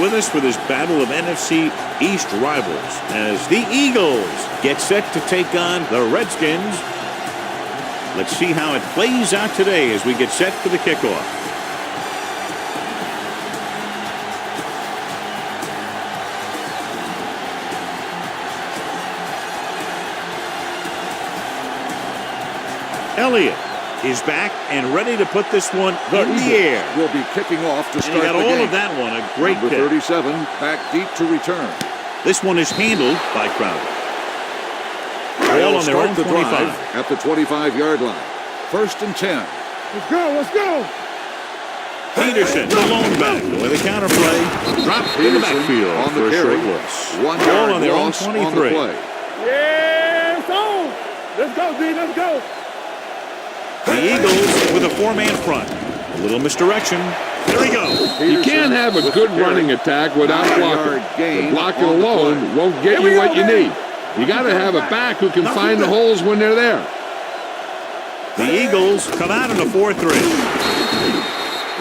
with us for this battle of NFC East rivals as the Eagles get set to take on the Redskins. Let's see how it plays out today as we get set for the kickoff. Elliott is back and ready to put this one in the air. Will be kicking off to start the game. He got all of that one. A great Number kick. 37 back deep to return. This one is handled by Crowder. Ball on their own 25 at the 25-yard line. 1st and 10. Let's go. Let's go. Peterson, the lone back with a counter play. Dropped in the backfield on the for a carry. short loss. 1 ball yard on their own loss 23. on the play. Yeah, it's on. Let's go, D. Let's go. The Eagles with a 4-man front. A little misdirection. There we go. You can't have a good running attack without blocking. The blocking alone won't get you what you need. You got to have a back who can find the holes when they're there. The Eagles come out in a 4-3.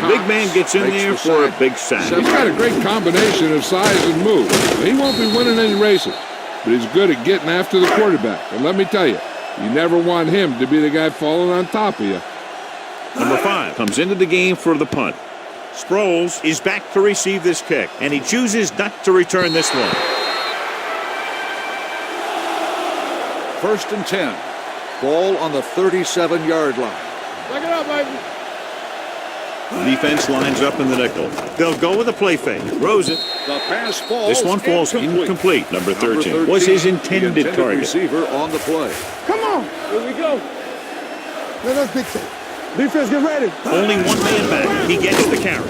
The big man gets in there for a big sack. He's got a great combination of size and move. He won't be winning any races, but he's good at getting after the quarterback. And let me tell you, you never want him to be the guy falling on top of you. Number 5 comes into the game for the punt. Sproles is back to receive this kick, and he chooses not to return this one. 1st and 10. Ball on the 37-yard line. Back it up, baby. Defense lines up in the nickel. They'll go with a play fake. Throws it. The pass falls. This one falls incomplete. Number 13 was his intended target. Receiver on the play. Come on. Here we go. Let us dictate. Defense, get ready. Only one man back. He gets the carry.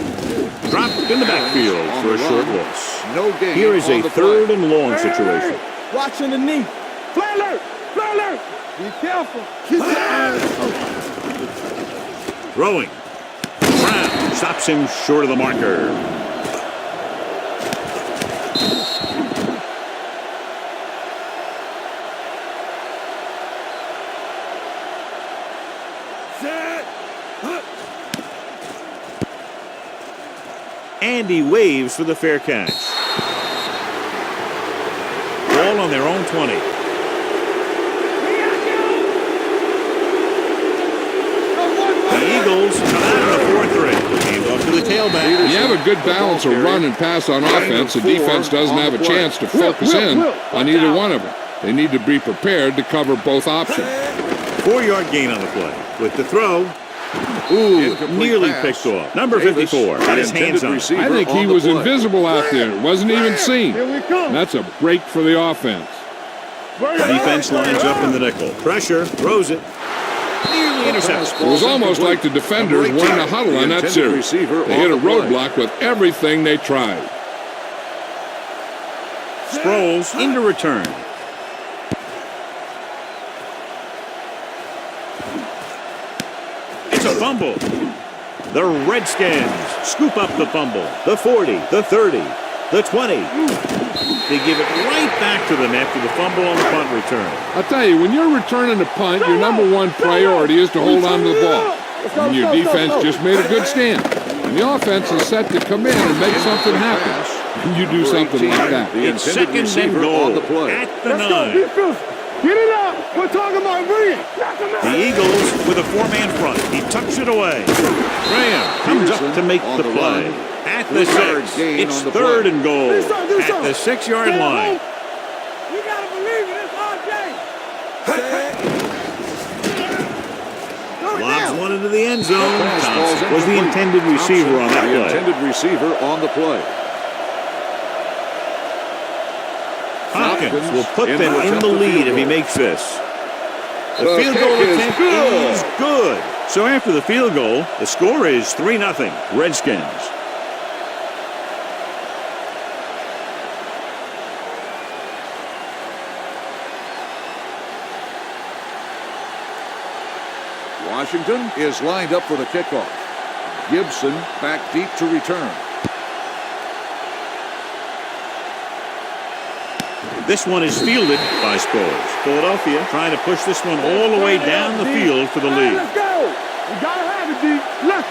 Dropped in the backfield for a short loss. No gain. Here is a 3rd and long situation. Watching the knee. Fly alert. Fly alert. Be careful. Keep your eyes open. Throwing. Brown stops him short of the marker. And he waves for the fair catch. Ball on their own 20. The Eagles come out in a 4-3. Hand off to the tailback. You have a good balance of run and pass on offense. The defense doesn't have a chance to focus in on either one of them. They need to be prepared to cover both options. 4-yard gain on the play. With the throw. Ooh, nearly picked off. Number 54 got his hands on it. I think he was invisible out there. Wasn't even seen. Here we come. That's a break for the offense. Defense lines up in the nickel. Pressure, throws it. Nearly intercepted. It was almost like the defenders won the huddle on that series. They hit a roadblock with everything they tried. Sproles into return. It's a fumble. The Redskins scoop up the fumble. The 40, the 30, the 20. They give it right back to the net for the fumble on the punt return. I'll tell you, when you're returning a punt, your number one priority is to hold on to the ball. And your defense just made a good stand. And the offense is set to come in and make something happen. And you do something like that. It's 2nd and goal at the 9. Get it up. We're talking about Reed. The Eagles with a 4-man front. He tucks it away. Graham comes up to make the play. At the 6. It's 3rd and goal at the 6-yard line. You got to believe it. It's RJ. Lobs one into the end zone. Thompson was the intended receiver on that play. Intended receiver on the play. Hopkins will put them in the lead if he makes this. The field goal attempt is good. So after the field goal, the score is 3-0 Redskins. Washington is lined up for the kickoff. Gibson back deep to return. This one is fielded by Sproles. Philadelphia trying to push this one all the way down the field for the lead. Let's go. We got to have it, D. Left.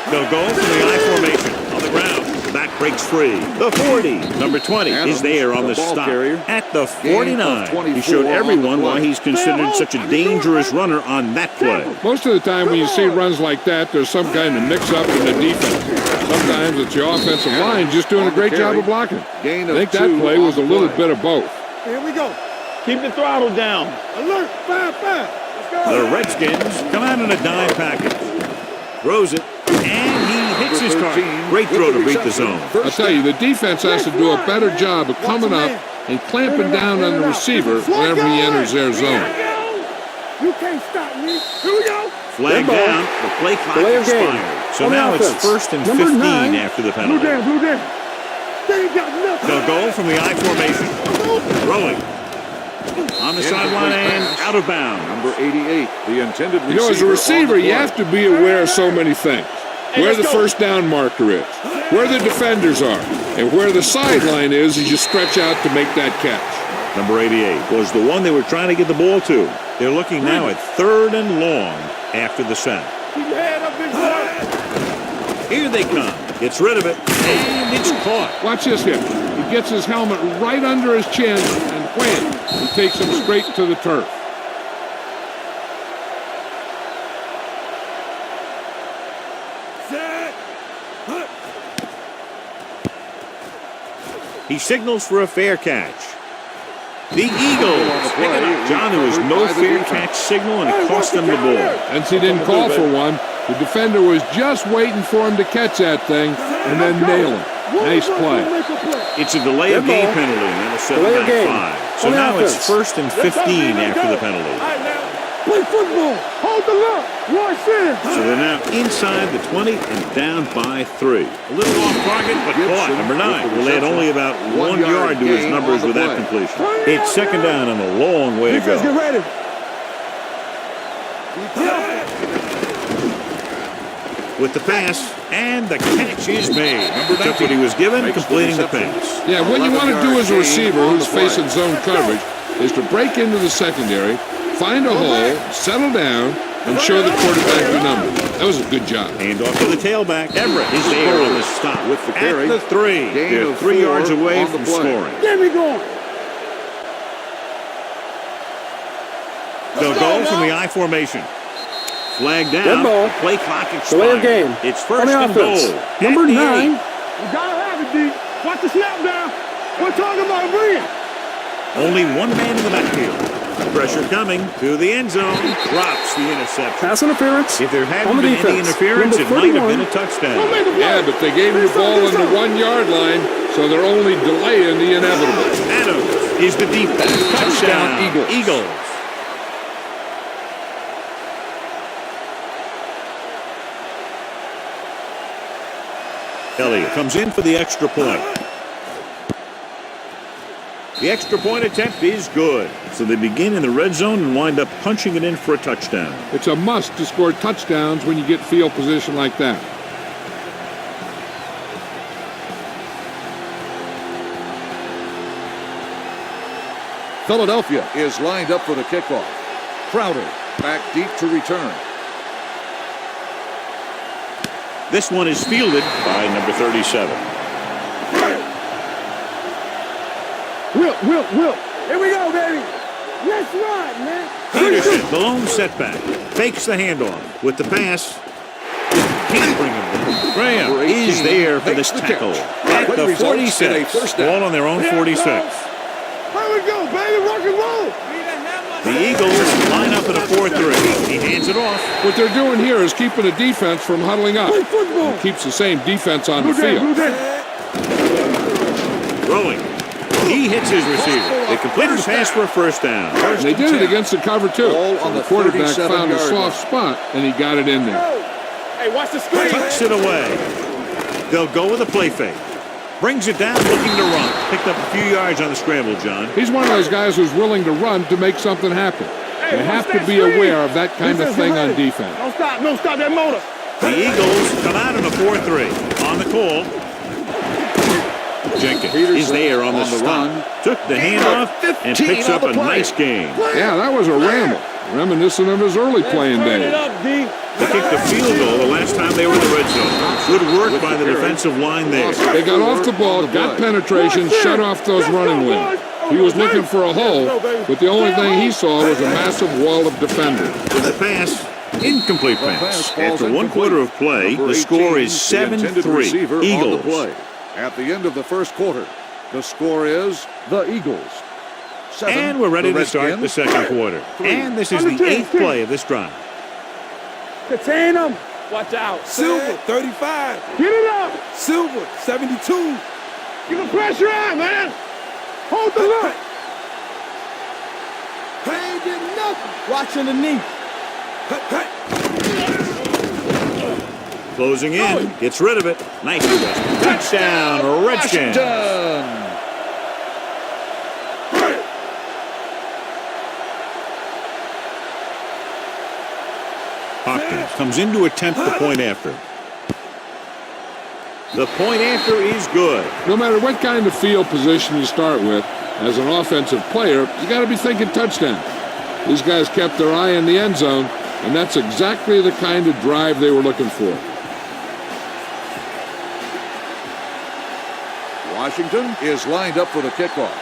They'll go from the I formation on the ground. breaks free. The 40. Number 20 Adams, is there on the the ball stop. carrier. At the Gain of 49. He 24 showed on the everyone why play. he's considered such a dangerous runner on that play. Most of the time when you see runs like that, there's some kind of mix-up in the defense. Sometimes it's the offensive line just doing a great job of blocking. I Gain of think that 2 play on was a the little play. bit of both. Here we go. Keep the throttle down. Alert. 5-5. Let's go. The Redskins come out in a dime package. Throws it, and he hits his target. Great throw to beat the zone. I'll tell you, the defense has to do a better job of coming up and clamping down on the receiver whenever he enters their zone. You can't stop me. Here we go. Flag down. The play clock expired. So now it's first and 15 after the penalty. Blue down. They ain't got nothing. They'll go from the I formation. Throwing. On the sideline and out of bounds. Number 88, the intended receiver. You know, as a receiver, on the you play. have to be aware of so many things. Where the first down marker is, where the defenders are, and where the sideline is as you stretch out to make that catch. Number 88 was the one they were trying to get the ball to. They're looking now at 3rd and long after the sack. Keep your head up, big boy. Here they come. Gets rid of it, and it's caught. Watch this hit. He gets his helmet right under his chin, and wham, he takes him straight to the turf. He signals for a fair catch. The Eagles pick it up. John, there was no fair catch signal, and it cost them the ball. Since he didn't call for one, the defender was just waiting for him to catch that thing and then nail him. Nice play. It's a delay of game penalty, and that'll set them back 5. So now it's first and 15 after the penalty. Play football. Hold the look. Rush in. So they're now inside the 20 and down by 3. A little off target, but caught. Number 9 will add only about 1 yard to his numbers with that completion. It's second down and a long way to Defense, get go. ready. With the pass, and the catch is made. Took what he was given, completing the pass. Yeah, what you want to do as a receiver who's facing zone coverage is to break into the secondary, find a hole, settle down, and show the quarterback your number. That was a good job. Hand off to the tailback. Everett is there on the stop. With the carry. At the 3. Gain They're of 3 4 yards away on the from play. scoring. Get me going. They'll go from the I formation. Flag down. ball. Play clock expired. Delay of game. It's On first the and offense. goal. Number At the 9. 8. You gotta have it, D. Watch the snap down. We're talking about bring it. Only one man in the backfield. Pressure coming to the end zone. Drops the interception. Pass interference. If there hadn't on the been any defense. interference, it Number might have 31. been a touchdown. Yeah, but they gave him the ball on the 1 yard line, so they're only delaying the inevitable. Adams is the deep pass. Touchdown, Eagles. Eagles. Elliott comes in for the extra point. The extra point attempt is good. So they begin in the red zone and wind up punching it in for a touchdown. It's a must to score touchdowns when you get field position like that. Philadelphia is lined up for the kickoff. Crowder back deep to return. This one is fielded by number 37. Will. Here we go, baby. Let's ride, man. Peterson, the lone setback, fakes the handoff with the pass. Can't bring him down. Graham Number 18 is there for this makes the tackle catch. at Quick the results in a 46. first down. Ball on their own 46. Here we go, baby. Rock and roll. The Eagles line up in a 4-3. He hands it off. What they're doing here is keeping the defense from huddling up. Play football. It keeps the same defense on the Blue field. day. Throwing. He hits his receiver. They complete his pass for a first down. And they did it against the cover, too. Ball on the quarterback 37 found a yard soft spot, and he got it in there. Hey, watch the screen. Tucks it away. They'll go with a play fake. Brings it down, looking to run. Picked up a few yards on the scramble, John. He's one of those guys who's willing to run to make something happen. You have to be aware of that kind of thing on defense. Don't stop that motor. The Eagles come out in a 4-3. On the call. Jenkins is there on the stop. run. Took the handoff and picks up a nice gain. Yeah, that was a ramble. Reminiscent of his early playing Turn it days. up, D. They kicked a field goal the last time they were in the red zone. Good work by the defensive line there. They got off the ball, got penetration, shut off those running lanes. He was looking for a hole, but the only thing he saw was a massive wall of defenders. The pass, incomplete pass. After 1 quarter of play, the score is 7-3 Eagles. At the end of the first quarter, the score is the Eagles 7. And we're ready the to start the Redskins second quarter. 3. And this is the 8th play of this drive. Contain them. Watch out. Silver, 35. Get it up. Silver, 72. Get the pressure on, man. Hold the look. I ain't getting nothing. Watch underneath. Closing in, gets rid of it. Nice touchdown, Redskins. Hopkins comes in to attempt the point after. The point after is good. No matter what kind of field position you start with, as an offensive player, you got to be thinking touchdown. These guys kept their eye in the end zone, and that's exactly the kind of drive they were looking for. Washington is lined up for the kickoff.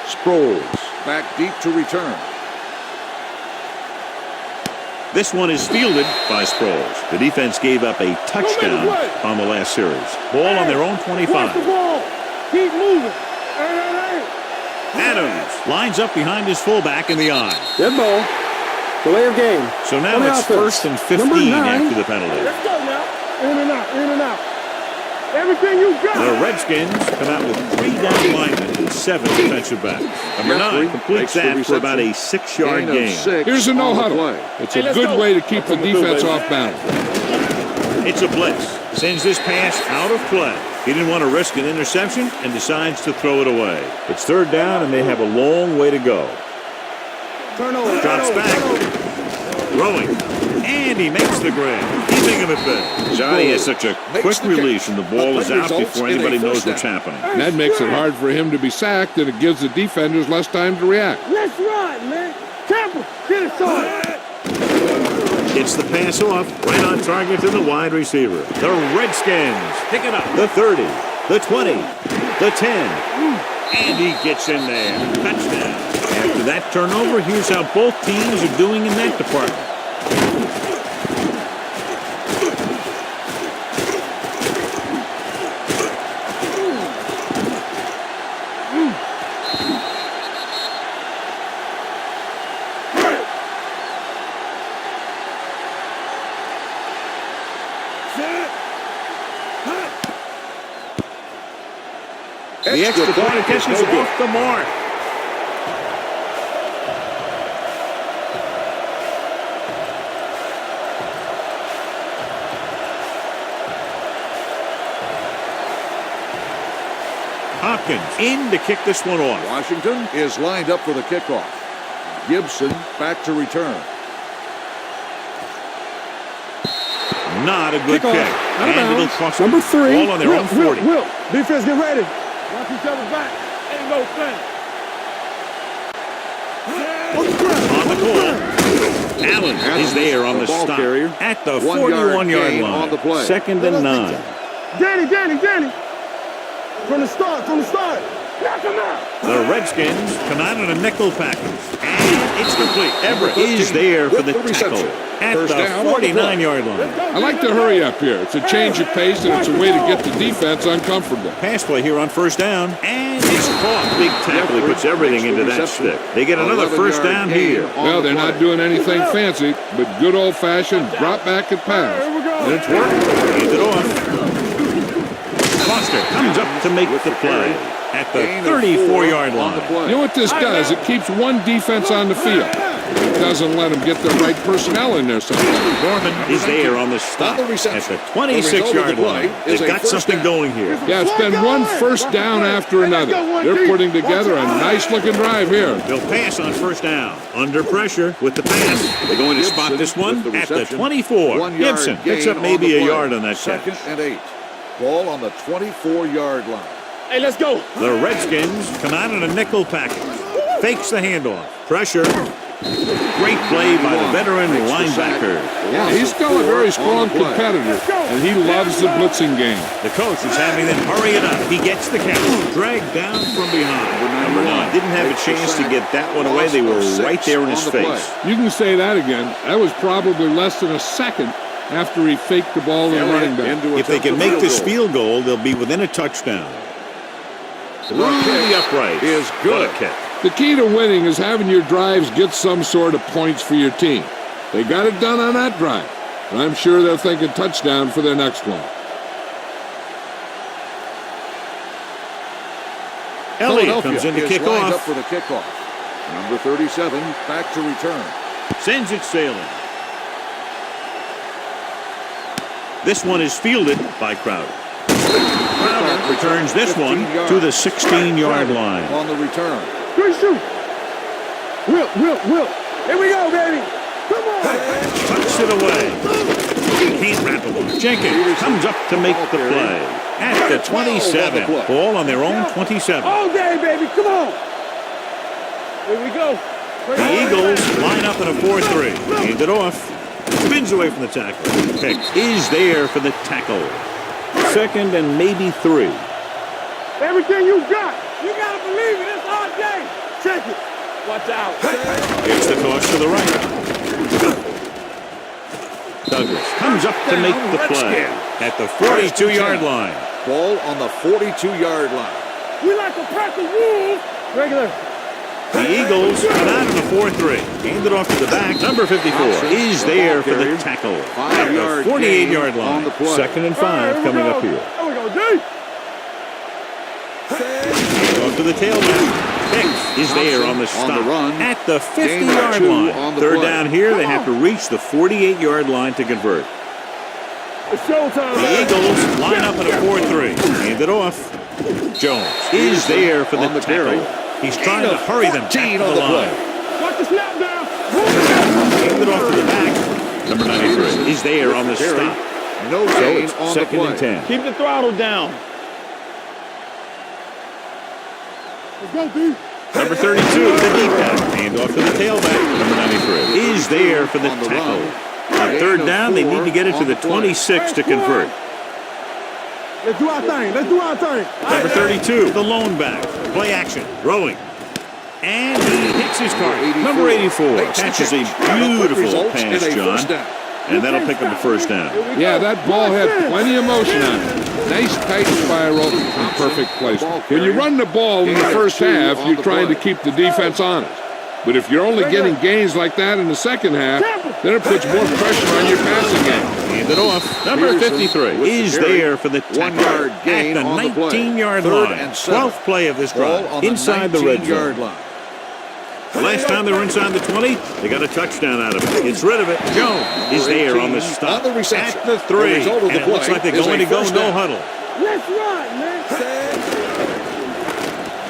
Sproles back deep to return. This one is fielded by Sproles. The defense gave up a touchdown on the last series. Ball on their own 25. Watch the ball. Keep moving. Adams lines up behind his fullback in the eye. Dead ball. Delay of game. So now On the it's offense. 1st and 15 Number 9. after the penalty. Let's go now. In and out. In and out. Everything you got. The Redskins come out with 3 down linemen and 7 defensive backs. Number 9 completes that for about a 6-yard gain. Here's a no-huddle. It's a good way to keep the defense off balance. It's a blitz. Sends this pass out of play. He didn't want to risk an interception and decides to throw it away. It's 3rd down and they have a long way to go. Turnover. Drops back. Throwing. And he makes the grab. Keeping him at bay. Johnny has such a quick release and the ball is out before anybody knows what's happening. That makes it hard for him to be sacked, and it gives the defenders less time to react. Let's run, man. Temple. Get it started. Gets the pass off, right on target to the wide receiver. The Redskins pick it up. The 30, the 20, the 10, and he gets in there. Touchdown. After that turnover, here's how both teams are doing in that department. The extra point catches off the mark. Hopkins in to kick this one off. Washington is lined up for the kickoff. Gibson back to return. Not a good Kickoff. kick. Out of And it'll bounds. cost Number 3. Ball on their own 40. Will. Defense, get ready. Watch each other's back. Ain't no thing. On the call. Allen is there on the ball stop carrier. at the 1 yard 41-yard gain line. on the play. 2nd and 9. Danny. From the start. Knock him out. The Redskins come out in a nickel package. And it's complete. Everett is there for the tackle at First the down on the play. 49-yard line. I like to hurry up here. It's a change of pace, and it's a way to get the defense uncomfortable. Pass play here on 1st down. And it's caught. Big tackle. He puts everything into that stick. They get another 1st down here. Well, they're not doing anything fancy, but good old-fashioned drop back and pass. And it's working. Hands it off. Foster comes up to make the play at the 34-yard line. You know what this does? It keeps one defense on the field. It doesn't let them get the right personnel in there sometimes. Norman is there on the stop at the 26-yard line. They've got something going here. Yeah, it's been one 1st down after another. They're putting together a nice-looking drive here. They'll pass on 1st down. Under pressure with the pass. They're going to spot this one at the 24. 1 yard Gibson picks up gain maybe on the a play. yard on that catch. 2nd and 8. Ball on the 24-yard line. Hey, let's go. The Redskins come out in a nickel package. Fakes the handoff. Pressure. Great play by the veteran linebacker. Yeah, he's still a very strong competitor, and he loves the blitzing game. The coach is having them hurry it up. He gets the catch. Dragged down from behind. Number 9 didn't have a chance to get that one away. They were right there in his face. You can say that again. That was probably less than a second after he faked the ball to the running back. If they can make this field goal, they'll be within a touchdown. Through the upright is good. What a kick. The key to winning is having your drives get some sort of points for your team. They got it done on that drive, and I'm sure they're thinking touchdown for their next one. Elliott comes in to kick lined off. Up for the kickoff. Number 37 back to return. Sends it sailing. This one is fielded by Crowder. Crowder returns this one to the 16-yard line. On the return. Good shoot. Will. Here we go, baby. Come on. Tucks it away. He can't wrap it up. Jenkins comes up to make the play. At the 27. Ball on their own 27. All day, baby. Come on. Here we go. The Eagles line up in a 4-3. Hand it off. Spins away from the tackle. Pick is there for the tackle. 2nd and maybe 3. Everything you got. You got to believe it. It's all day. Check it. Watch out. It's the toss to the right. Douglas comes up to make the play at the 42-yard line. Ball on the 42-yard line. We like to practice rules. Regular. The Eagles come out in a 4-3. Hand it off to the back. Number 54 is there for the tackle at the 48-yard line. 2nd and 5 coming up here. There we go, D. Off to the tailback. Hicks is there on the stop at the 50-yard line. 3rd down here. They have to reach the 48-yard line to convert. It's showtime. The Eagles line up in a 4-3. Hand it off. Jones is there for the tackle. He's trying to hurry them back to the line. Watch the snap down. Hand it off to the back. Number 93 is there on the stop. No gain on the 2nd and 10. Keep the throttle down. Let's go, D. Number 32, the deep back. Hand off to the tailback. Number 93 is there for the tackle. On 3rd down, they need to get it to the 26 to convert. Let's do our thing. Let's do our thing. Number 32, the lone back. Play action. Throwing. And he hits his target. Number 84 catches a beautiful pass, John. And that'll pick up the 1st down. Yeah, that ball had plenty of motion on it. Nice tight spiral and perfect placement. When you run the ball in the first half, you're trying to keep the defense honest. But if you're only getting gains like that in the second half, then it puts more pressure on your passing game. Hand it off. Number 53 is there for the tackle at the 19-yard line. 12th play of this drive inside the red zone. The last time they were inside the 20, they got a touchdown out of it. Gets rid of it. Jones is there on the stop at the 3. And it looks like they're going to go no huddle. Let's run, man.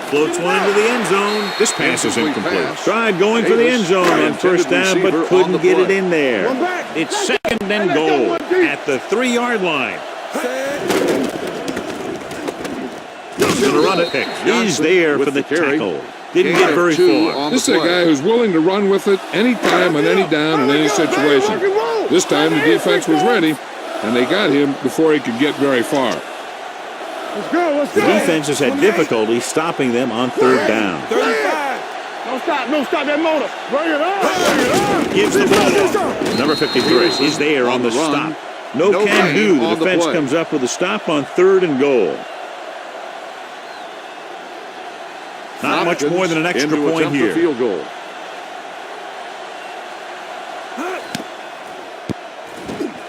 Floats one into the end zone. This pass is incomplete. Tried going for the end zone on 1st down, but couldn't get it in there. It's 2nd and goal at the 3-yard line. He's going to run it. He's there for the tackle. Didn't get very far. This is a guy who's willing to run with it anytime, on any down, in any situation. This time the defense was ready, and they got him before he could get very far. Let's go. The defense has had difficulty stopping them on 3rd down. 35. Don't stop that motor. Bring it on. Gives the ball off. Number 53 is there on the stop. No can do. The defense comes up with a stop on 3rd and goal. Not much more than an extra point here. Field goal.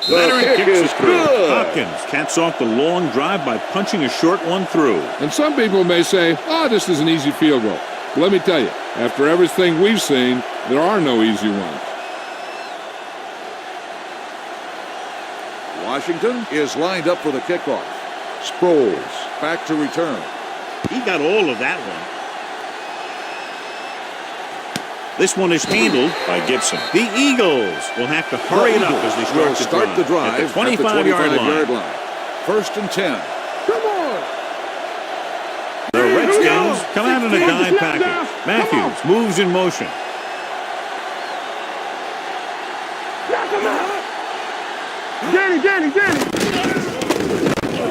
Veteran kicks is through. Hopkins caps off the long drive by punching a short one through. And some people may say, oh, this is an easy field goal. But let me tell you, after everything we've seen, there are no easy ones. Washington is lined up for the kickoff. Sproles back to return. He got all of that one. This one is handled by Gibson. The Eagles will have to hurry it up as they start the drive at the 25-yard line. 1st and 10. Come on. The Redskins come out in a dime package. Matthews moves in motion. Danny.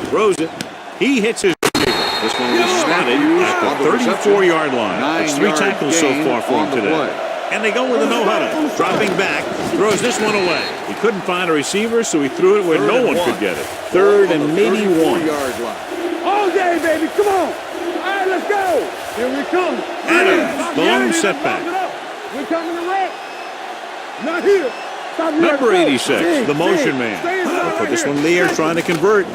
Throws it. He hits his receiver. This one will be spotted at the 34-yard line. That's 3 tackles so far for him today. And they go with a no-huddle. Dropping back, throws this one away. He couldn't find a receiver, so he threw it where no one could get it. Third and maybe 1. All day, baby. Come on. All right, let's go. Here we come. Adams, the lone setback. We're coming to wreck. Not here. Stop Number here. 86, the motion man. He'll put this one in the air, trying to convert.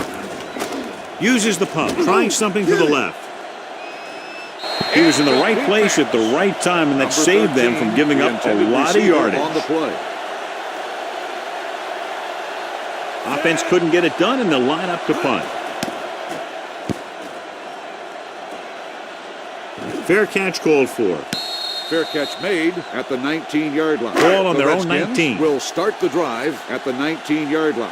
Uses the pump, trying something to the left. He was in the right place at the right time, and that saved them from giving up a lot of yardage. On the play. Offense couldn't get it done, and they'll line up to punt. Fair catch called for. Fair catch made at the 19-yard line. Ball on their own Redskins 19. Will start the drive at the 19-yard line.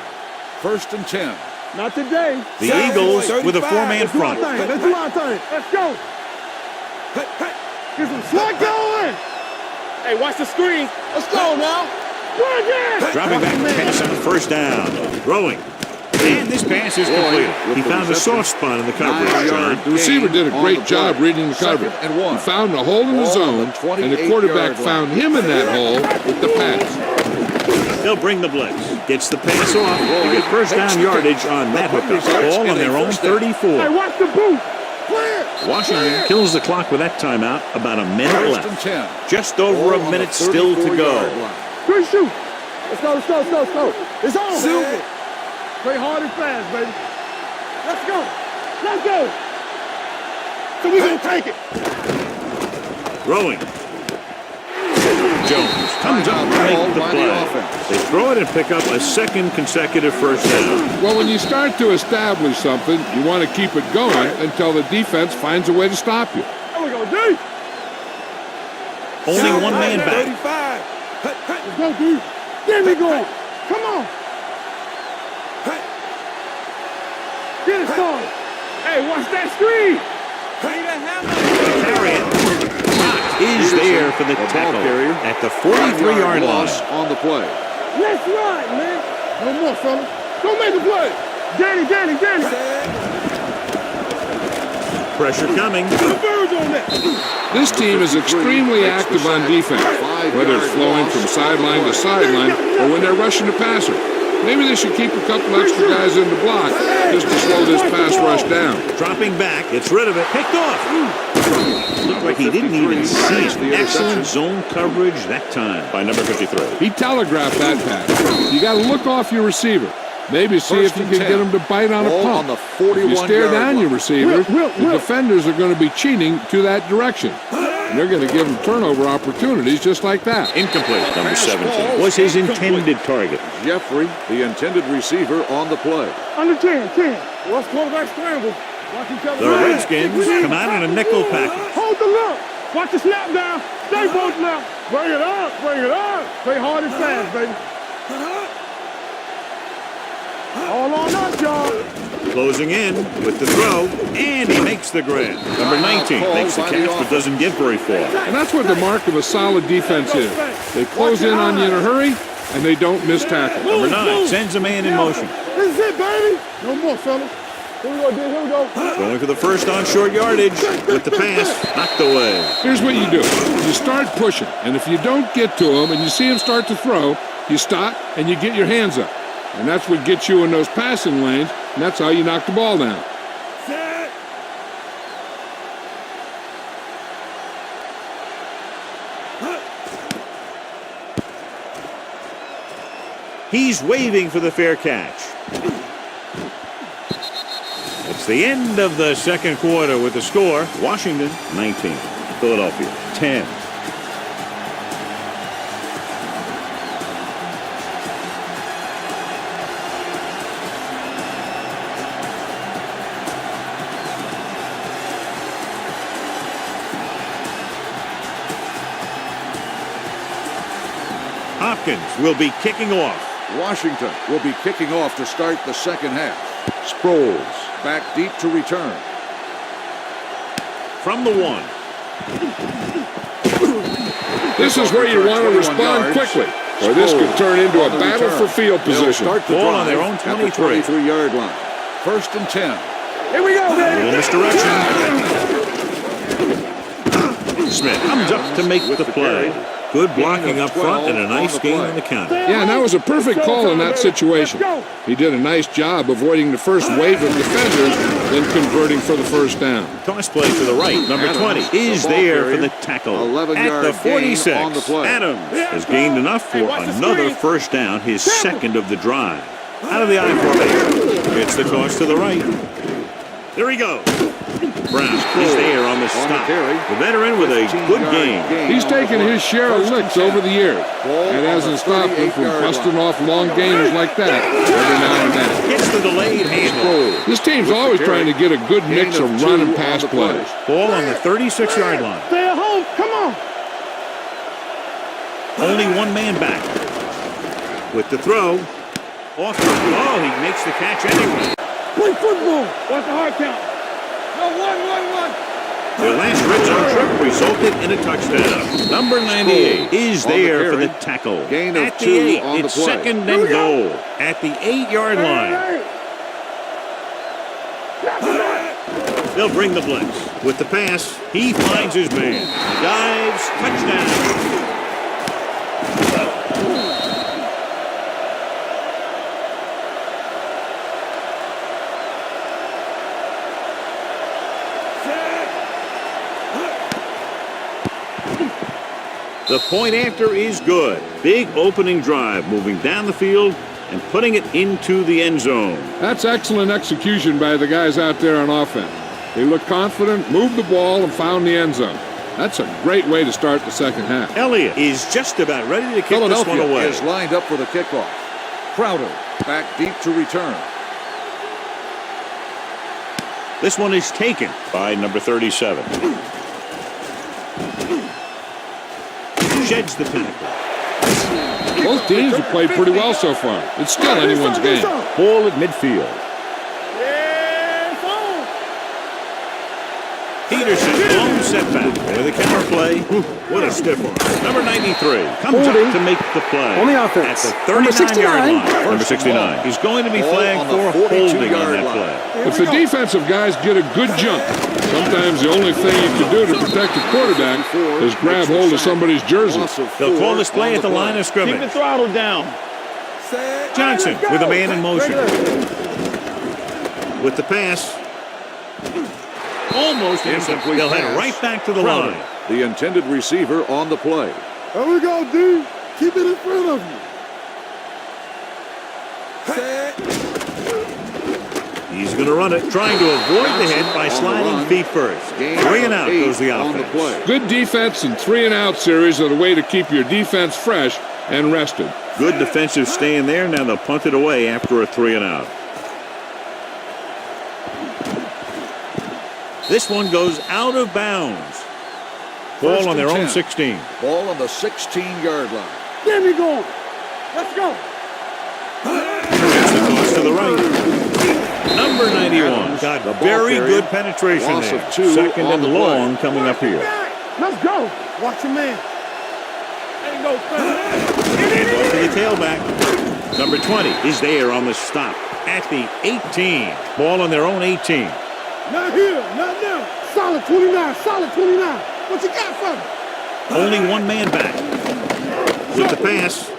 1st and 10. Not today. The Eagles with a 4-man front. Let's do our thing. Let's go. Get some slug going. Hey, watch the screen. Let's go now. Dropping back to pass on 1st down. Throwing. And this pass is complete. He found a soft spot in the coverage, John. The receiver did a great job reading the coverage. He found a hole in the zone, and the quarterback found him in that hole with the pass. They'll bring the blitz. Gets the pass off. They get 1st down yardage on that hookup. Ball on their own 34. Hey, watch the boot. Washington kills the clock with that timeout. About a minute left. Just over a minute still to go. Good shoot. Let's go. It's on. Play hard and fast, baby. Let's go. So we're going to take it. Throwing. Jones comes up to make the play. They throw it and pick up a 2nd consecutive 1st down. Well, when you start to establish something, you want to keep it going until the defense finds a way to stop you. There we go, D. Only one man back. 35. Let's go, D. Get me going. Come on. Get it started. Hey, watch that screen. Carry it. Is there for the tackle at the 43-yard line. On the play. Let's ride, man. No more, fella. Don't make the play. Danny. Pressure coming. Converge on that. This team is extremely active on defense, whether it's flowing from sideline to sideline or when they're rushing the passer. Maybe they should keep a couple extra guys in the block just to slow this pass rush down. Dropping back, gets rid of it, picked off. Looked like he didn't even see it. Excellent zone coverage that time by number 53. He telegraphed that pass. You got to look off your receiver. Maybe see if you can get him to bite on a pump. If you stare down your receiver, the defenders are going to be cheating to that direction. And they're going to give him turnover opportunities just like that. Incomplete. Number 17 was his intended target. Jeffrey, the intended receiver, on the play. Under 10. Watch quarterback scramble. Watch each other. The Redskins come out in a nickel package. Hold the look. Watch the snap down. Stay both now. Bring it up. Play hard and fast, baby. All on us, y'all. Closing in with the throw, and he makes the grab. Number 19 makes the catch but doesn't get very far. And that's what the mark of a solid defense is. They close in on you in a hurry, and they don't miss tackle. Number 9 sends a man in motion. This is it, baby. No more, fellas. Here we go. Going for the first on short yardage with the pass knocked away. Here's what you do. You start pushing, and if you don't get to him and you see him start to throw, you stop and you get your hands up. And that's what gets you in those passing lanes, and that's how you knock the ball down. Set. He's waving for the fair catch. It's the end of the second quarter with the score. Washington 19, Philadelphia 10. Hopkins will be kicking off. Washington will be kicking off to start the second half. Sproles back deep to return. From the 1. This is where you want to respond quickly. or this could turn into a battle for field position. Start the Ball on drive their own at the 23. 23-yard line. 1st and 10. Here we go, baby. Little misdirection. Smith comes up to make the play. Good blocking up front and a nice gain on the counter. Yeah, and that was a perfect call in that situation. He did a nice job avoiding the first wave of defenders, then converting for the first down. Toss play to the right. Number 20 is there for the tackle. 11-yard At the 46. gain on the play. Adams has gained enough for another first down, his second of the drive. Out of the I formation. Gets the toss to the right. There he goes. Brown is there on the stop. The veteran with a good game. He's taken his share of licks over the years. It hasn't stopped him from busting off long gainers like that every now and then. Gets the delayed handle. This team's always trying to get a good mix of run and pass plays. Ball on the 36-yard line. Stay at home. Come on. Only one man back. With the throw. Off the ball, he makes the catch anyway. Play football. What's the hard count? No, one. Their last red zone trip resulted in a touchdown. Number 98 is there for the tackle. Gain of At the 2 8, on the it's play. second and goal. At the 8-yard line. They'll bring the blitz. With the pass, he finds his man. Dives, touchdown. The point after is good. Big opening drive, moving down the field and putting it into the end zone. That's excellent execution by the guys out there on offense. They looked confident, moved the ball, and found the end zone. That's a great way to start the second half. Elliott is just about ready to kick this one away. Is lined up for the kickoff. Crowder back deep to return. This one is taken by number 37. Sheds the pinnacle. Both teams have played pretty well so far. It's still anyone's game. Ball at midfield. Peterson, long setback. There the counter play. What a stiff one. Number 93 comes up to make the play. On the offense. At the 39-yard line. Number 69. He's going to be flagged for holding on that play. If the defensive guys get a good jump, sometimes the only thing you can do to protect the quarterback is grab hold of somebody's jersey. They'll call this play at the line of scrimmage. Keep the throttle down. Johnson with a man in motion. With the pass. Almost incomplete. They'll head right back to the line. The intended receiver on the play. There we go, D. Keep it in front of you. He's going to run it, trying to avoid the hit by sliding feet first. 3 and out goes the offense. Good defense and 3 and out series are the way to keep your defense fresh and rested. Good defensive stand there. Now they'll punt it away after a 3 and out. This one goes out of bounds. Ball on their own 16. Ball on the 16-yard line. Get me going. Let's go. Gets the toss to the right. Number 91 got very good penetration Loss there. of 2 Second on and the long coming up here. Let's go. Watch your man. There you go, And off to the tailback. Number 20 is there on the stop at the 18. Ball on their own 18. Not here, not now. Solid 29, solid 29. What you got for me? Only one man back. With the pass.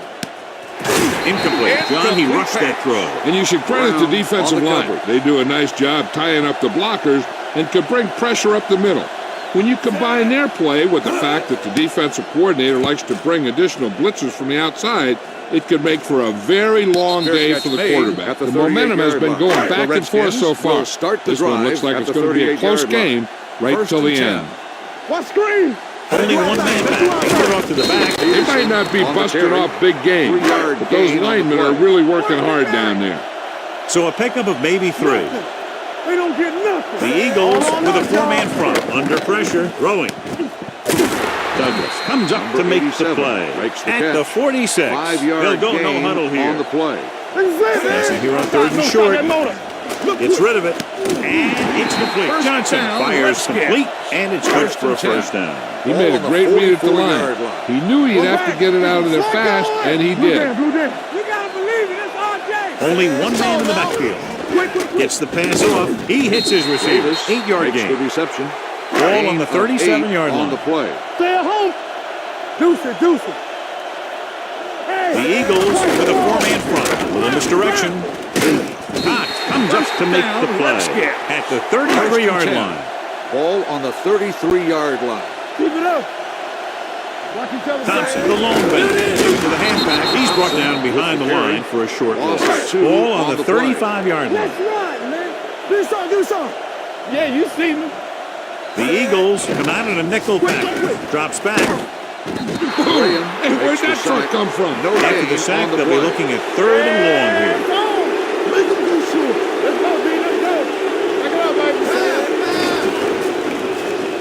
Incomplete. John, he rushed that throw. And you should credit the defensive line. They do a nice job tying up the blockers and can bring pressure up the middle. When you combine their play with the fact that the defensive coordinator likes to bring additional blitzers from the outside, it could make for a very long day for the quarterback. The momentum has been going back and forth so far. This one looks like it's going to be a close game right till the end. What screen? Only one man back. They get off to the back. They might not be busting off big games, but those linemen are really working hard down there. So a pickup of maybe 3. They don't get nothing. The Eagles with a 4-man front. Under pressure. Throwing. Douglas comes up to make the play. At the 46. 5-yard They'll go no gain huddle here. on the play. Passing here on 3rd and short. Gets rid of it. And it's complete. First Johnson down, fires Redskins. complete, and it's good for a first down. He made a great read at the line. He knew he'd have to get it out of there fast, and he did. Blue Dan. You gotta believe it. It's RJ. Only one man in the backfield. Gets the pass off. He hits his receiver. 8-yard makes the gain. reception. Ball on the 37-yard on line. the play. Stay at home. Deuce it. Hey. The Eagles with a 4-man front. A little misdirection. Cox comes up to make the play at the 33-yard line. Ball on the 33-yard line. Keep it up. Watch each other. Thompson, the long bend. To the halfback. He's brought down behind the line for a short loss. Loss 2 Ball on the play. 35-yard line. That's right, man. Do something. Yeah, you see me. The Eagles come out in a nickel pack. Drops back. Boom! Hey, where'd that truck come from? No After gain the sack, on the they'll be play. looking at 3rd and long here. Make him do short. Let's go, B. Let's go. Back it up, baby.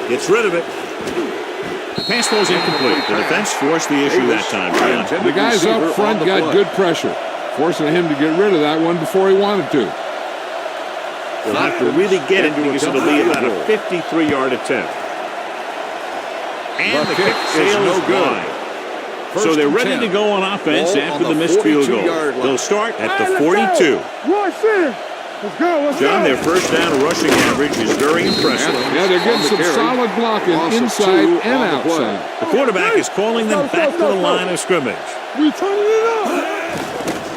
Gets rid of it. Pass ball's incomplete. The defense forced the issue that time. John. The guys up front got good pressure, forcing him to get rid of that one before he wanted to. They'll have to really get it because it'll be about a 53-yard attempt. And the kick sails wide. So they're ready to go on offense after the missed field goal. They'll start at the 42. Rush in. Let's go. John, their first down rushing average is very impressive. Yeah, they're getting some solid blocking inside and outside. The quarterback is calling them back to the line of scrimmage. We turning it up.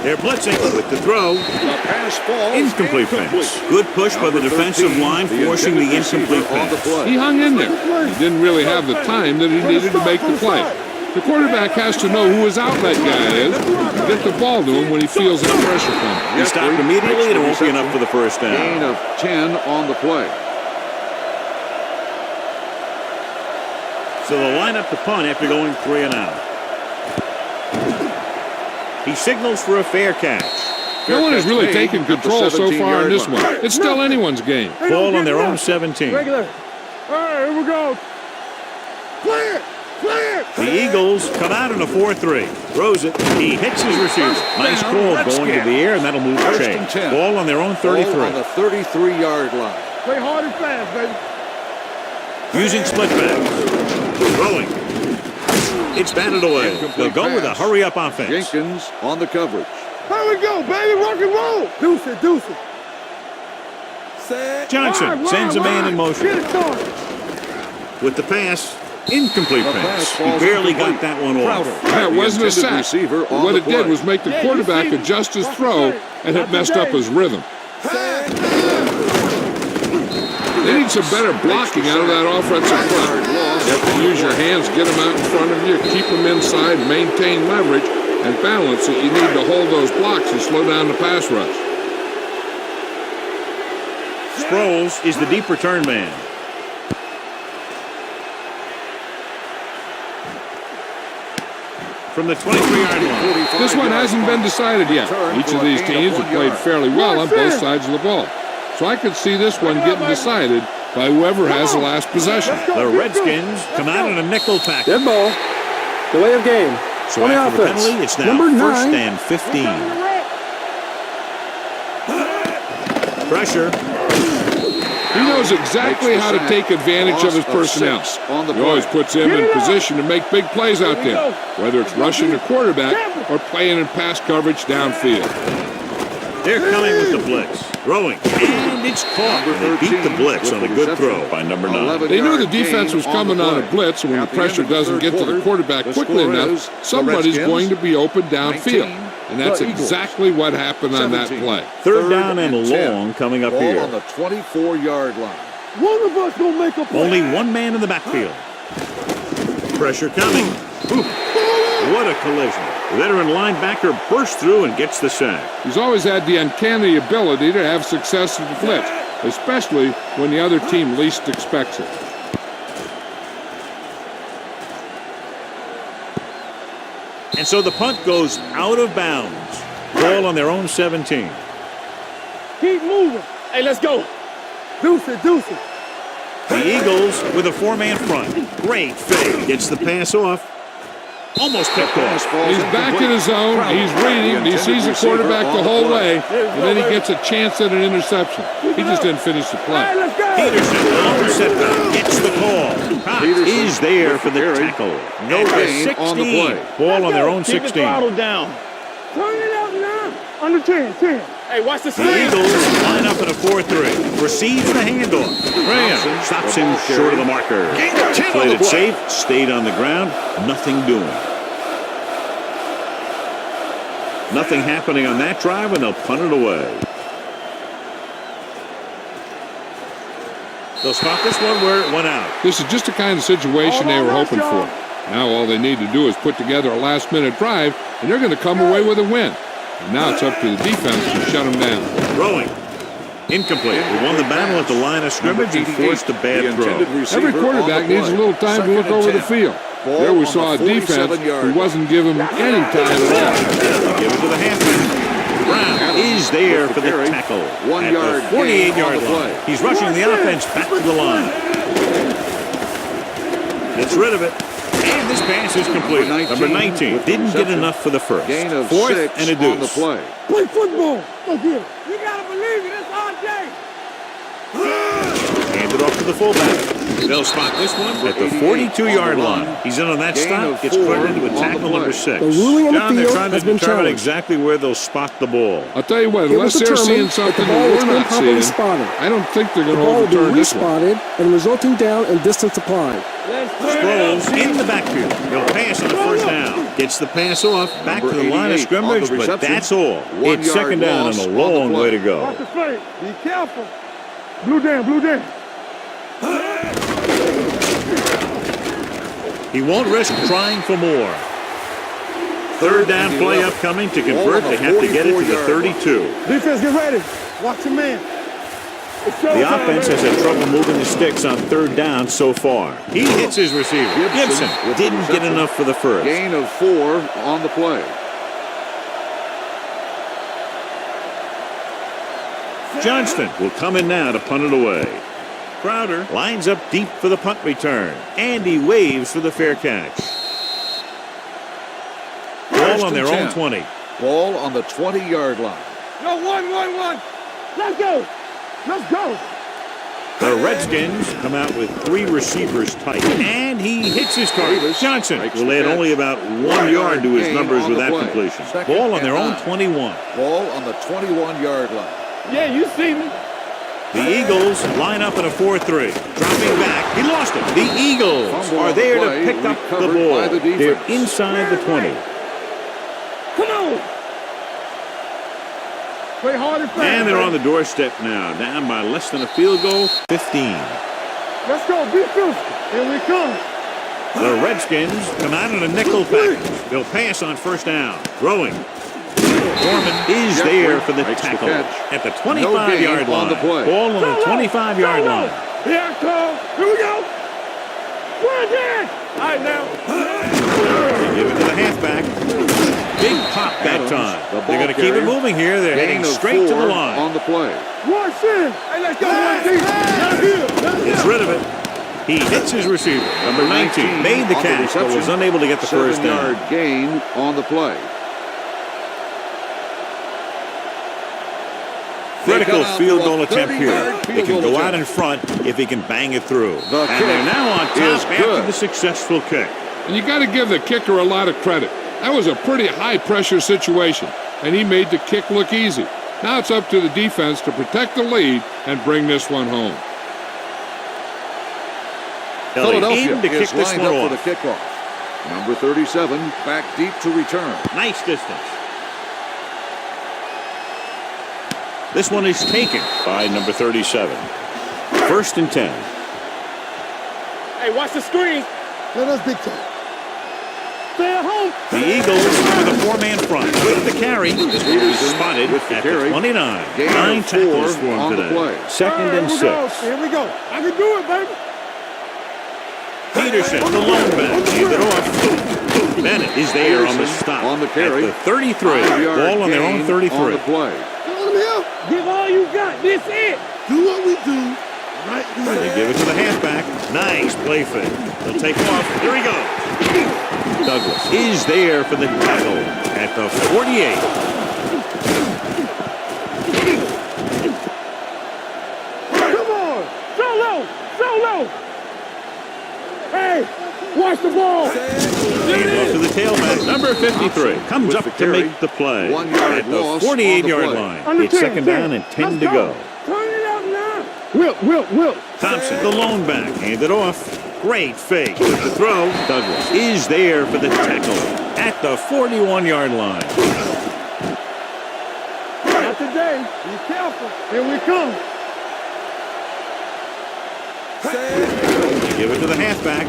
They're blitzing with the throw. The pass falls Incomplete pass. Good push by the defensive line, forcing the incomplete pass. He hung in there. He didn't really have the time that he needed to make the play. The quarterback has to know who his outlet guy is and get the ball to him when he feels that pressure coming. He stopped immediately, and it won't be enough for the first Gain down. of 10 on the play. So they'll line up the punt after going 3 and out. He signals for a fair catch. No one has really taken control so far in this one. line. It's still anyone's game. Ball on their own 17. Regular. All right, here we go. Clear. The Eagles come out in a 4-3. Throws it. He hits his receiver. Nice call going to the air, and that'll move the First and chains. 10. Ball on their own 33. Ball on the 33-yard line. Play hard and fast, baby. Using split backs. Throwing. It's batted away. They'll go with a hurry-up offense. Jenkins on the coverage. Here we go, baby. Rock and roll. Deuce it. Set. Johnson sends a man in motion. Get it started. With the pass, incomplete The pass. pass He falls barely incomplete. got that one off. That wasn't a intended sack. receiver on What the it did play. was make the quarterback adjust his throw, and it messed up his rhythm. They need some better blocking out of that offensive front. You have to use your hands, get them out in front of you, keep them inside, maintain leverage, and balance it. You need to hold those blocks and slow down the pass rush. Sproles is the deep return man. From the 23-yard line. This one hasn't been decided yet. Each of these teams have played fairly well on both sides of the ball. So I could see this one getting decided by whoever has the last possession. The Redskins come out in a nickel pack. Dead ball. Delay of game. So On the after the offense. penalty, it's now Number 1st 9. and 15. Pressure. He knows exactly how to take advantage of his personnel. He always puts him in position to make big plays out there, whether it's rushing the quarterback or playing in pass coverage downfield. They're coming with the blitz. Throwing. And it's caught. They beat the blitz on a good throw by number 9. They knew the defense was coming on a blitz, and when the pressure doesn't get to the quarterback quickly enough, somebody's going to be open downfield. And that's exactly what happened on that play. 3rd down and long coming up Ball here. on the 24-yard line. One of us gonna make a play. Only one man in the backfield. Pressure coming. Ooh, what a collision. The veteran linebacker bursts through and gets the sack. He's always had the uncanny ability to have success in the blitz, especially when the other team least expects it. And so the punt goes out of bounds. Ball on their own 17. Keep moving. Hey, let's go. Deuce it. The Eagles with a 4-man front. Great fake. Gets the pass off. Almost picked off. He's back in his zone. He's reading. He sees the quarterback the whole way, and then he gets a chance at an interception. He just didn't finish the play. Peterson, long setback, gets the call. Cox is there for the tackle. No gain on the play. Ball on their own 16. down. Turn it up now. Under 10. Hey, watch the The Eagles line up in a 4-3. Receives the handoff. Graham stops him short of the marker. Played it safe, stayed on the ground, nothing doing. Nothing happening on that drive, and they'll punt it away. They'll spot this one where it went out. This is just the kind of situation they were hoping for. Now all they need to do is put together a last-minute drive, and they're going to come away with a win. And now it's up to the defense to shut them down. Throwing. Incomplete. He won the battle at the line of scrimmage and forced a bad throw. Every quarterback needs a little time to look over the field. There we saw a defense who wasn't giving them any time at all. Give it to the halfback. Brown is there for the tackle. 1 yard at the 48-yard line. He's rushing the offense back to the line. Gets rid of it. And this pass is complete. Number 19 didn't get enough for the first. Gain of 4th 6 and a on the deuce. play. Play football. Look here. You gotta believe it. It's our day. Hand it off to the fullback. They'll spot this one at the 42-yard line. He's in on that stop. Gets credited with tackle number 6. The ruling on the John, they're field trying to has been determine challenged. exactly where they'll spot the ball. I'll tell you what, It was unless they're seeing determined that something the ball that was we're not improperly seeing, spotted. I don't think they're The going to ball will be overturn this one. respotted and resulting down and distance applied. Sproles in the backfield. He'll pass on first down. Gets the pass off. Back to the line of scrimmage, but that's all. 1 It's second down and a long way to go. Watch the face. Be careful. Blue down. He won't risk trying for more. Third down play upcoming. To convert, they have to get it to the 32. Defense, get ready. Watch your man. The offense has had trouble moving the sticks on third down so far. He hits his receiver. Gibson didn't get enough for the first. Gain of 4 on the play. Johnston will come in now to punt it away. Crowder lines up deep for the punt return. And he waves for the fair catch. Ball on their own 20. Ball on the 20-yard line. No, one. Let's go. The Redskins come out with 3 receivers tight. And he hits his target. Johnson will add only about 1 yard to his numbers with that completion. Ball on their own 21. Ball on the 21-yard line. Yeah, you see me. The Eagles line up in a 4-3. Dropping back. He lost it. The Eagles are there to pick up the ball. They're inside the 20. Come on. Play hard and fast. And they're on the doorstep now. Down by less than a field goal. 15. Let's go. Be physical. Here we come. The Redskins come out in a nickel package. They'll pass on first down. Throwing. Foreman is there for the tackle at the 25-yard line. Ball on the 25-yard line. Here it comes. Here we go. We're dead. All right, now. They give it to the halfback. Big pop that time. They're going to keep it moving here. They're heading straight to the line. On the play. Watch in. Hey, let's go. One deep. Not here. Gets rid of it. He hits his receiver. Number 19 made the catch, but was unable to get the first down. 7-yard gain on the play. Critical field goal attempt here. It can go out in front if he can bang it through. And they're now on top after the successful kick. And you got to give the kicker a lot of credit. That was a pretty high-pressure situation, and he made the kick look easy. Now it's up to the defense to protect the lead and bring this one home. Philadelphia in to kick is this lined one up off. for the kickoff. Number 37 back deep to return. Nice distance. This one is taken by number 37. 1st and 10. Hey, watch the screen. Let us big time. Stay at home. The Eagles with a 4-man front with the carry. This one is spotted with the at carry. the 29. Gain 9 of 4 tackles for him on the today. play. 2nd and 6. Here we go. I can do it, baby. Peterson, the lone back, hand it off. Bennett is there on the stop. On the carry. At the 33. 5-yard Ball on their own gain 33. On the play. Give all you got. This it. Do what we do. They give it to the halfback. Nice play fake. They'll take off. Here he goes. Douglas is there for the tackle at the 48. Come on! Solo! Solo! Hey! Watch the ball! Off to the tailback. Number 53 comes up to make the play 1 yard at the loss 48-yard on the line. Under It's 10, second down and 10 to go. Turn it up now! Wilt! Thompson, the lone back, hand it off. Great fake with the throw. Douglas is there for the tackle at the 41-yard line. Not today. Be careful. Here we come. They give it to the halfback.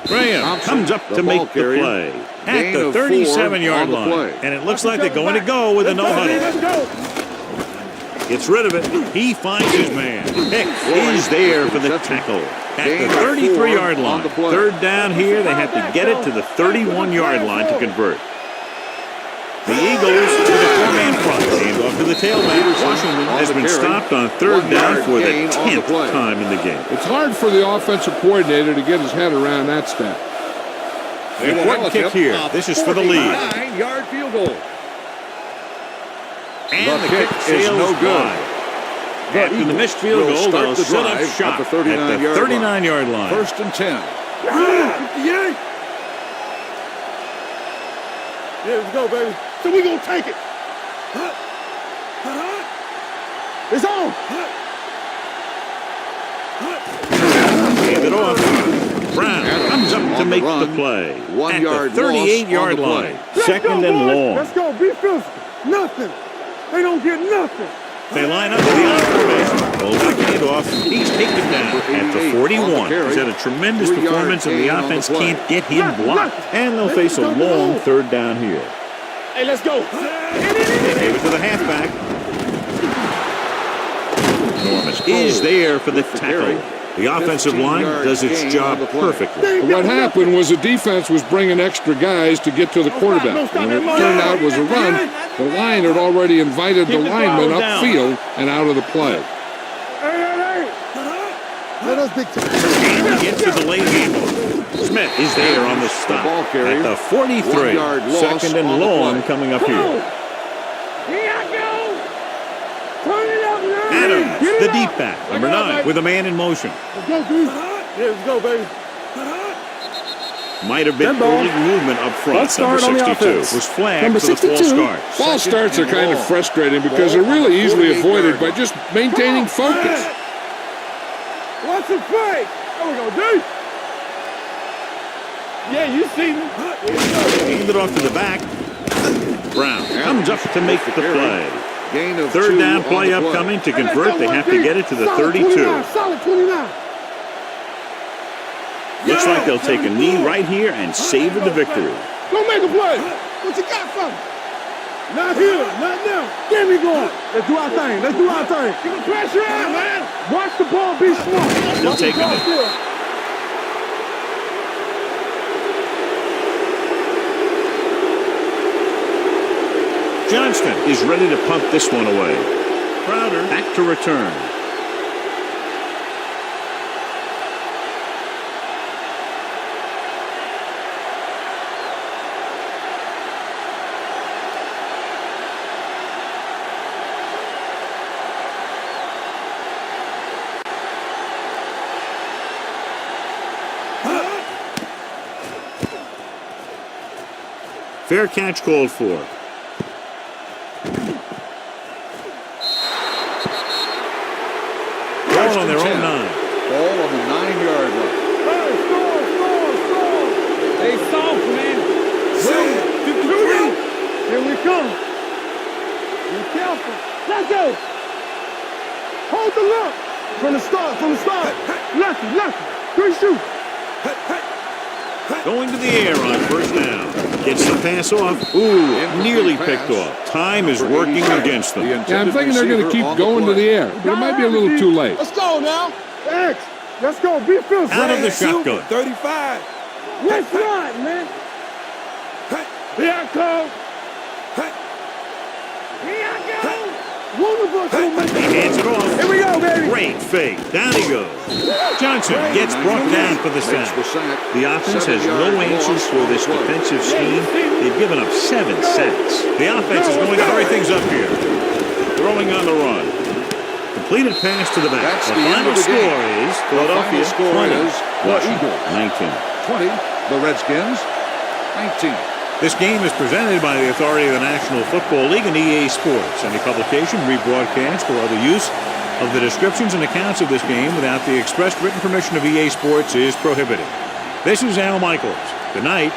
Graham Thompson, comes up the to ball make the carrier. play at Gain the of 4 37-yard on the line. play. And it looks like they're going to go with a no-huddle. Let's go. Gets rid of it. He finds his man. Hicks is there for the tackle at the 33-yard line. Third down here. They have to get it to the 31-yard line to convert. The Eagles to the four-man front. Hand off to the tailback. Washington has been stopped on third down for the 10th time in the game. It's hard for the offensive coordinator to get his head around that stat. Important kick here. This is for the lead. 9-yard field goal. And The the kick kick is sails no good. wide. After the missed field will goal, start they'll the set up drive shop at the 39-yard line. First and 10. 58. Yeah, let's go, baby. So we gonna take it. It's on. Hand it off. Brown comes up to make the play 1 at yard the 38-yard loss on the line. Let's Second go, and boys. long. Let's go. Be physical. Nothing. They don't get nothing. They line up to the out formation. Fullback handoff. He's taken down at the 41. He's had a tremendous 3 yard performance, and the gain on the offense play. can't get him blocked. And they'll face a long third down here. Hey, let's go. They gave it to the halfback. Norman is there for the tackle. The offensive line does its job perfectly. What happened was the defense was bringing extra guys to get to the quarterback. When it turned out it was a run, the line had already invited the lineman upfield and out of the play. Hey. Let us big time. He gets the delayed handle. Smith is there on the stop ball carrier. at the 43. 1 yard loss Second and on the long play. coming up Come here. on. Here I go. Turn it up now. Adams, Get it the up. deep back, number 9, with a man in motion. Let's go, dude. Yeah, let's go, baby. Might have been Dead ball. early movement up front. Let's Number start on the 62 offense. was flagged Number for the false 62. start. False starts are and kind of long. frustrating because they're really easily avoided by just maintaining focus. Watch the play. There we go, dude. Yeah, you see me. Hand it off to the back. Brown comes up to make the play. Gain of Third 2 down on play the upcoming to convert. They have to get it to the 32. Solid 29. Looks like they'll take a knee right here and savor the victory. Go make a play. What you got for me? Not here, not now. Get me going. Let's do our thing. Let's do our thing. Give the pressure on, man. Watch the ball be smart. They'll take it. Johnston is ready to punt this one away. Crowder back to return. Fair catch called for. Ball on their own 9. Ball on the 9-yard line. Hey, score. They soft, man. Here we come. Be careful. Let's go. Hold the look. From the start. Lucky. Good shoot. Going to the air on first down. Gets the pass off. Ooh, nearly picked off. Time is working against them. Yeah, I'm thinking they're going to keep going to the air, but it might be a little too late. Let's go now. X. Let's go. Be physical. Out of the shotgun. 35. Let's ride, man. Here I come. Here I go. He hands it off. Here we go, baby. Great fake. Down he goes. Johnson gets brought down for the sack. The offense has no answers for this defensive scheme. They've given up 7 sacks. The offense is going to hurry things up here. Throwing on the run. Completed pass to the back. That's the the end final of the score game. is Philadelphia The final score 20. is the Washington Eagles 19. 20. The Redskins 19. This game is presented by the authority of the National Football League and EA Sports. Any publication, rebroadcast, or other use of the descriptions and accounts of this game without the expressed written permission of EA Sports is prohibited. This is Al Michaels. Good night.